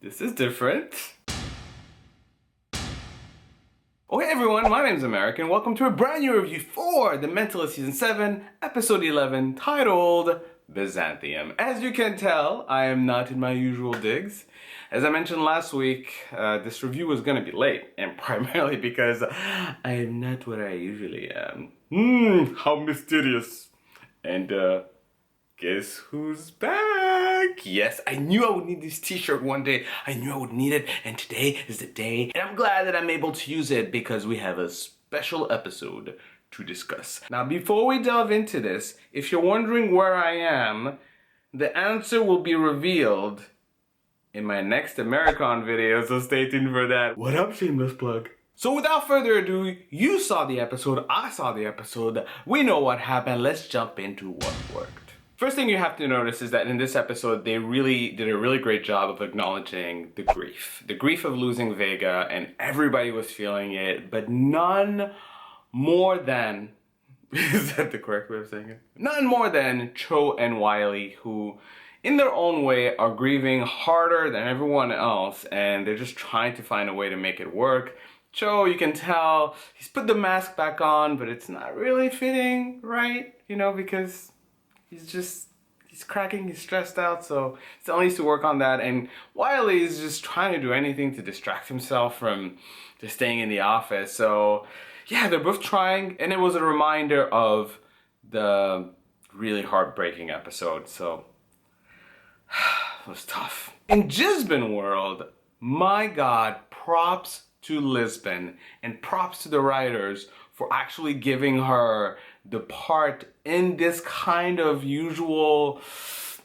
This is different. Oh hey everyone, my name is Americ and welcome to a brand new review for The Mentalist Season 7, Episode 11, titled Byzantium. As you can tell, I am not in my usual digs. As I mentioned last week, this review was gonna be late, and primarily because I am not what I usually am. How mysterious. And guess who's back? Yes, I knew I would need this t-shirt one day. I knew I would need it, and today is the day. And I'm glad that I'm able to use it because we have a special episode to discuss. Now, before we delve into this, if you're wondering where I am, the answer will be revealed in my next Americon video, so stay tuned for that. What up, shameless plug? So without further ado, you saw the episode, I saw the episode, we know what happened, let's jump into what worked. First thing you have to notice is that in this episode, they really did a really great job of acknowledging the grief. The grief of losing Vega, and everybody was feeling it, but none more than, is that the correct way of saying it? None more than Cho and Wiley, who in their own way are grieving harder than everyone else, and they're just trying to find a way to make it work. Cho, you can tell, he's put the mask back on, but it's not really fitting right, you know, because he's cracking, he's stressed out, so he still needs to work on that. And Wiley is just trying to do anything to distract himself from just staying in the office. So yeah, they're both trying, and it was a reminder of the really heartbreaking episode, so it was tough. In Jisbon world, my God, props to Lisbon and props to the writers for actually giving her the part in this kind of usual,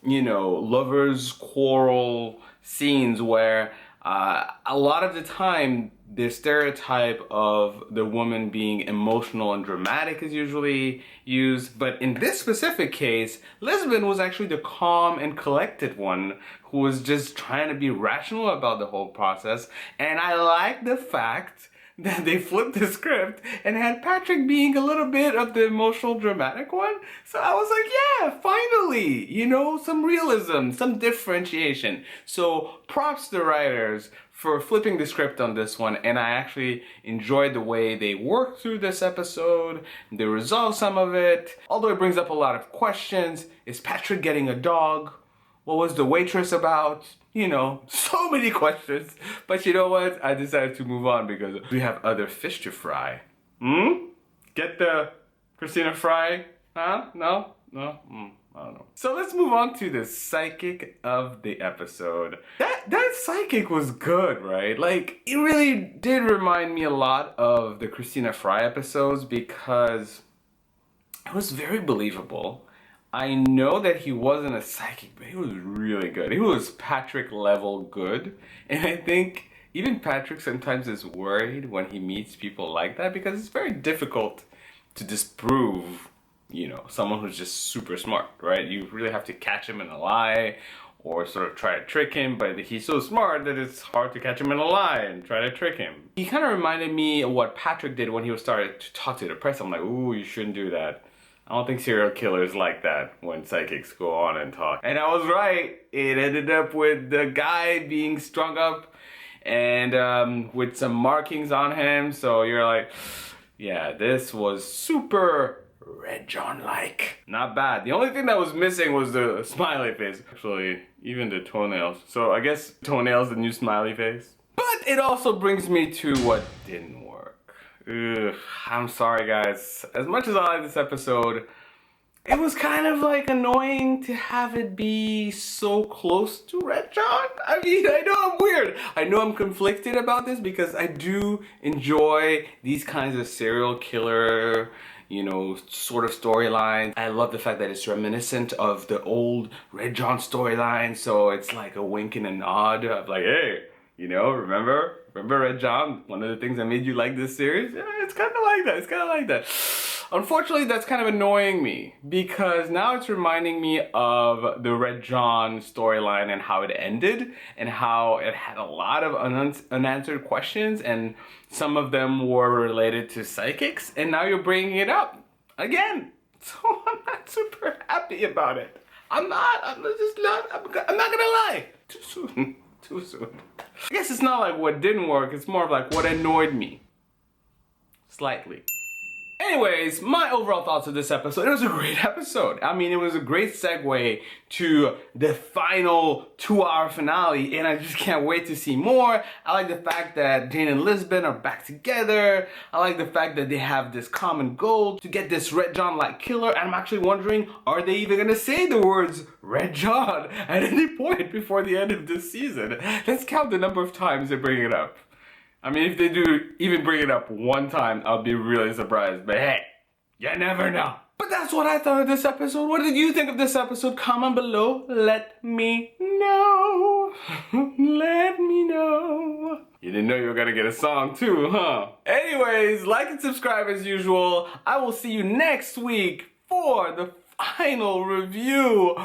you know, lovers quarrel scenes where a lot of the time the stereotype of the woman being emotional and dramatic is usually used, but in this specific case, Lisbon was actually the calm and collected one who was just trying to be rational about the whole process. And I like the fact that they flipped the script and had Patrick being a little bit of the emotional dramatic one. So I was like, yeah, finally, you know, some realism, some differentiation. So props to the writers for flipping the script on this one, and I actually enjoyed the way they worked through this episode. They resolved some of it, although it brings up a lot of questions. Is Patrick getting a dog? What was the waitress about? You know, so many questions. But you know what? I decided to move on because we have other fish to fry. Get the Christina Fry? Huh? No? No? I don't know. So let's move on to the psychic of the episode. That psychic was good, right? Like, it really did remind me a lot of the Christina Fry episodes because it was very believable. I know that he wasn't a psychic, but he was really good. He was Patrick level good. And I think even Patrick sometimes is worried when he meets people like that because it's very difficult to disprove, you know, someone who's just super smart, right? You really have to catch him in a lie or sort of try to trick him, but he's so smart that it's hard to catch him in a lie and try to trick him. He kind of reminded me of what Patrick did when he was started to talk to the press. I'm like, ooh, you shouldn't do that. I don't think serial killers like that when psychics go on and talk. And I was right. It ended up with the guy being strung up and with some markings on him. So you're like, yeah, this was super Red John-like. Not bad. The only thing that was missing was the smiley face. Actually, even the toenails. So I guess toenails the new smiley face. But it also brings me to what didn't work. Ugh, I'm sorry guys. As much as I like this episode, it was kind of like annoying to have it be so close to Red John. I mean, I know I'm weird. I know I'm conflicted about this because I do enjoy these kinds of serial killer, you know, sort of storylines. I love the fact that it's reminiscent of the old Red John storyline. So it's like a wink and a nod of like, hey, you know, remember Red John? One of the things that made you like this series? Yeah, it's kind of like that. It's kind of like that. Unfortunately, that's kind of annoying me because now it's reminding me of the Red John storyline and how it ended and how it had a lot of unanswered questions and some of them were related to psychics, and now you're bringing it up again. So I'm not super happy about it. I'm not gonna lie. Too soon. Too soon. I guess it's not like what didn't work, it's more of like what annoyed me. Slightly. Anyways, my overall thoughts of this episode, it was a great episode. I mean, it was a great segue to the final 2-hour finale, and I just can't wait to see more. I like the fact that Jane and Lisbon are back together. I like the fact that they have this common goal to get this Red John-like killer, and I'm actually wondering, are they even gonna say the words Red John at any point before the end of this season? Let's count the number of times they bring it up. I mean, if they do even bring it up one time, I'll be really surprised. But hey, you never know. But that's what I thought of this episode. What did you think of this episode? Comment below. Let me know. Let me know. You didn't know you were gonna get a song too, huh? Anyways, like and subscribe as usual. I will see you next week for the final review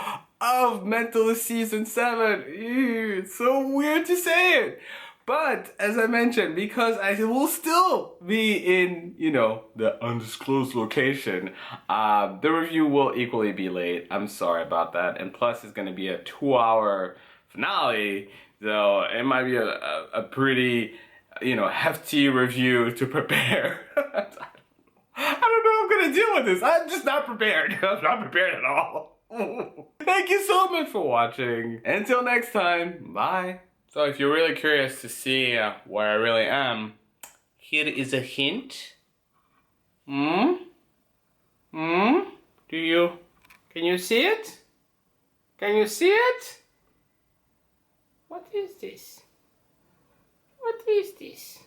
of Mentalist Season 7. Ew, it's so weird to say it. But, as I mentioned, because I will still be in, you know, the undisclosed location, the review will equally be late. I'm sorry about that. And plus, it's going to be a 2-hour finale, so it might be a pretty, you know, hefty review to prepare. I don't know how I'm going to deal with this. I'm just not prepared. I'm not prepared at all. Thank you so much for watching. Until next time, bye. So if you're really curious to see where I really am, here is a hint. Can you see it? Can you see it? What is this? What is this?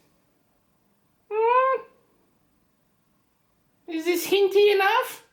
Is this hinty enough?